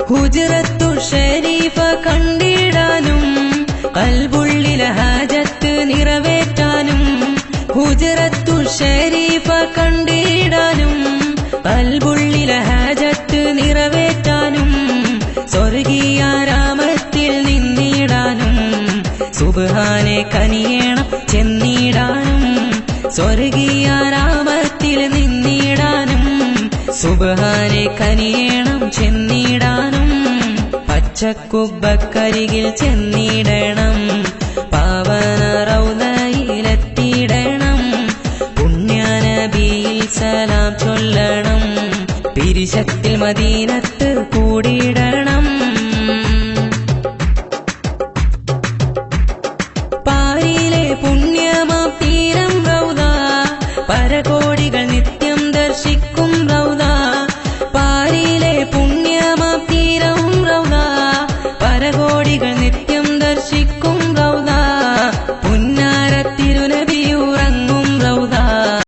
ഹുജ്റത്തു ഷരീഫ കണ്ടിടാനും ഖൽബുള്ളിലെ ഹാജത്ത് നിറവേറ്റാനും ഹുജ്റത്തു ഷരീഫ കണ്ടിടാനും ഖൽബുള്ളിലെ ഹാജത്ത് നിറവേറ്റാനും സ്വർഗീയ രാമത്തിൽ നിന്നിടാനും സുബ്ഹാനെ കനിയേണം ചെന്നിടാനും സ്വർഗീയ രാമത്തിൽ നിന്നിടാനും സുബ്ഹാനെ കനിയേണം ചെന്നിടാനും പച്ചക്കുബ്ബക്കരികിൽ ചെന്നിടണം പാവന റൗദയിലെത്തിയിടണം പുണ്യനബിയിൽ സലാം ചൊല്ലണം പിരിശത്തിൽ മദീനത്ത് കൂടിയിടണം